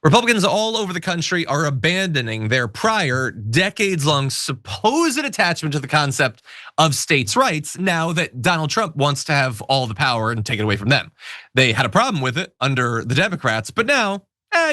Republicans all over the country are abandoning their prior decades-long supposed attachment to the concept of states' rights now that Donald Trump wants to have all the power and take it away from them. They had a problem with it under the Democrats, but now,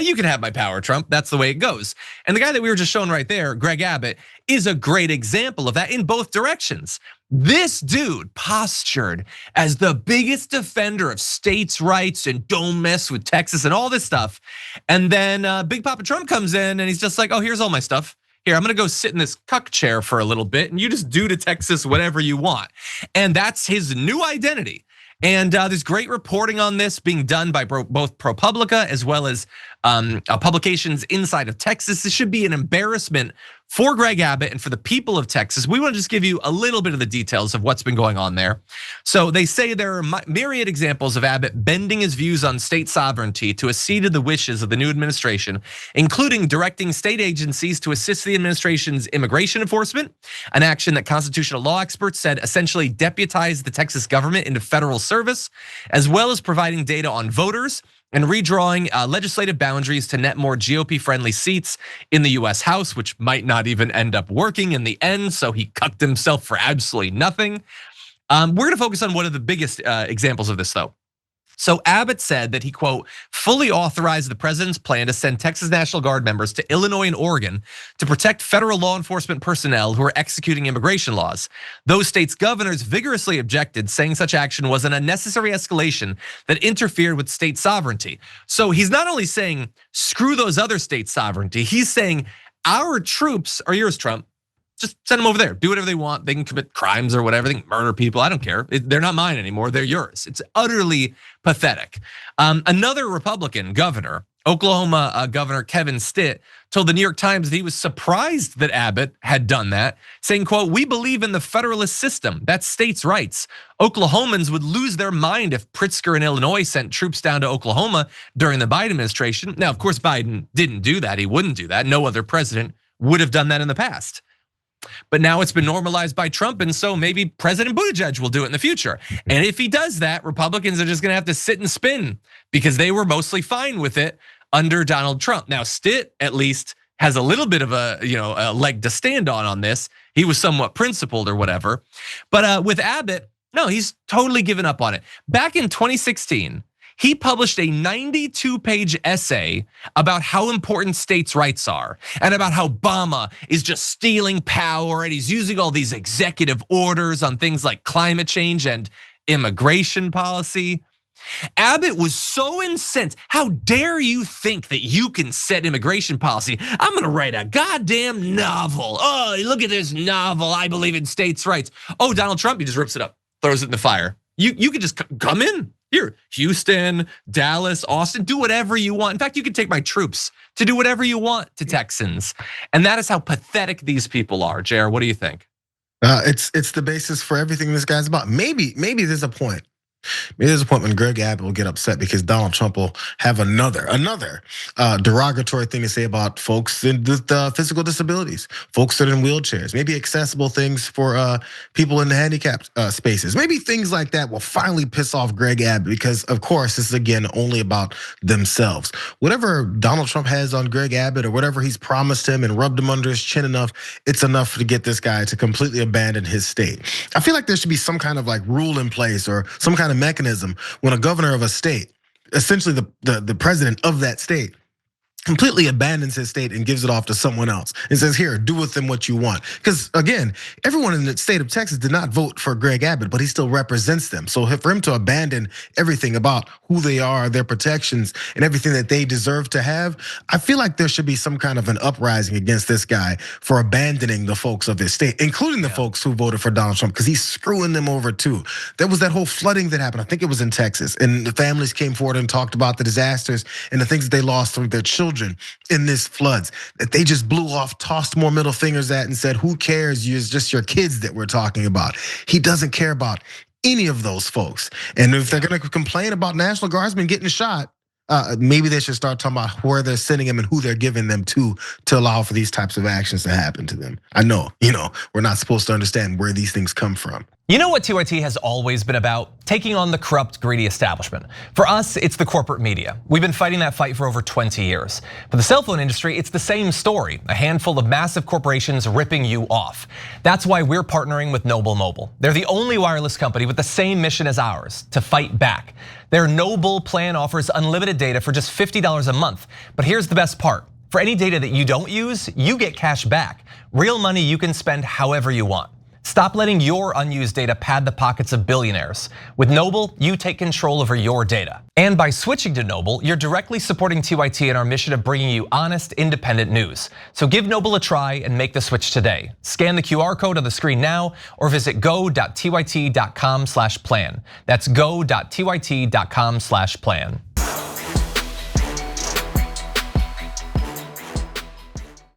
you can have my power, Trump. That's the way it goes. And the guy that we were just showing right there, Greg Abbott, is a great example of that in both directions. This dude postured as the biggest defender of states' rights and don't mess with Texas and all this stuff. And then Big Papa Trump comes in and he's just like, oh, here's all my stuff. Here, I'm gonna go sit in this cuck chair for a little bit and you just do to Texas whatever you want. And that's his new identity. And there's great reporting on this being done by both ProPublica as well as publications inside of Texas. This should be an embarrassment for Greg Abbott and for the people of Texas. We want to just give you a little bit of the details of what's been going on there. So they say there are myriad examples of Abbott bending his views on state sovereignty to accede to the wishes of the new administration, including directing state agencies to assist the administration's immigration enforcement, an action that constitutional law experts said essentially deputized the Texas government into federal service, as well as providing data on voters and redrawing legislative boundaries to net more GOP-friendly seats in the US House, which might not even end up working in the end, so he cucked himself for absolutely nothing. We're gonna focus on one of the biggest examples of this though. So Abbott said that he, quote, fully authorized the president's plan to send Texas National Guard members to Illinois and Oregon to protect federal law enforcement personnel who are executing immigration laws. Those states' governors vigorously objected, saying such action was an unnecessary escalation that interfered with state sovereignty. So he's not only saying, screw those other states' sovereignty, he's saying our troops are yours, Trump. Just send them over there, do whatever they want. They can commit crimes or whatever, they can murder people, I don't care. They're not mine anymore, they're yours. It's utterly pathetic. Another Republican governor, Oklahoma Governor Kevin Stitt, told the New York Times that he was surprised that Abbott had done that, saying, quote, we believe in the federalist system, that's states' rights. Oklahomans would lose their mind if Pritzker in Illinois sent troops down to Oklahoma during the Biden administration. Now, of course, Biden didn't do that, he wouldn't do that. No other president would have done that in the past. But now it's been normalized by Trump, and so maybe President Buttigieg will do it in the future. And if he does that, Republicans are just gonna have to sit and spin because they were mostly fine with it under Donald Trump. Now, Stitt at least has a little bit of a leg to stand on this. He was somewhat principled or whatever. But with Abbott, no, he's totally given up on it. Back in 2016, he published a 92-page essay about how important states' rights are and about how Obama is just stealing power and he's using all these executive orders on things like climate change and immigration policy. Abbott was so incensed. How dare you think that you can set immigration policy? I'm gonna write a goddamn novel. Oh, look at this novel. I believe in states' rights. Oh, Donald Trump, he just rips it up, throws it in the fire. You could just come in. Here, Houston, Dallas, Austin, do whatever you want. In fact, you can take my troops to do whatever you want to Texans. And that is how pathetic these people are. Jayar, what do you think? It's the basis for everything this guy's about. Maybe there's a point. Maybe there's a point when Greg Abbott will get upset because Donald Trump will have another derogatory thing to say about folks with physical disabilities, folks that are in wheelchairs, maybe accessible things for people in the handicapped spaces. Maybe things like that will finally piss off Greg Abbott because, of course, this is again only about themselves. Whatever Donald Trump has on Greg Abbott or whatever he's promised him and rubbed him under his chin enough, it's enough to get this guy to completely abandon his state. I feel like there should be some kind of like rule in place or some kind of mechanism when a governor of a state, essentially the president of that state, completely abandons his state and gives it off to someone else and says, here, do with them what you want. Because again, everyone in the state of Texas did not vote for Greg Abbott, but he still represents them. So for him to abandon everything about who they are, their protections, and everything that they deserve to have, I feel like there should be some kind of an uprising against this guy for abandoning the folks of his state, including the folks who voted for Donald Trump, because he's screwing them over too. There was that whole flooding that happened, I think it was in Texas, and the families came forward and talked about the disasters and the things that they lost through their children in this floods that they just blew off, tossed more middle fingers at and said, who cares? It's just your kids that we're talking about. He doesn't care about any of those folks. And if they're gonna complain about National Guardsmen getting shot, maybe they should start talking about where they're sending them and who they're giving them to allow for these types of actions to happen to them. I know, we're not supposed to understand where these things come from. You know what TYT has always been about? Taking on the corrupt, greedy establishment. For us, it's the corporate media. We've been fighting that fight for over 20 years. For the cell phone industry, it's the same story. A handful of massive corporations ripping you off. That's why we're partnering with Noble Mobile. They're the only wireless company with the same mission as ours, to fight back. Their Noble plan offers unlimited data for just $50 a month. But here's the best part. For any data that you don't use, you get cash back. Real money you can spend however you want. Stop letting your unused data pad the pockets of billionaires. With Noble, you take control over your data. And by switching to Noble, you're directly supporting TYT in our mission of bringing you honest, independent news. So give Noble a try and make the switch today. Scan the QR code on the screen now or visit go.tyt.com/plan. That's go.tyt.com/plan.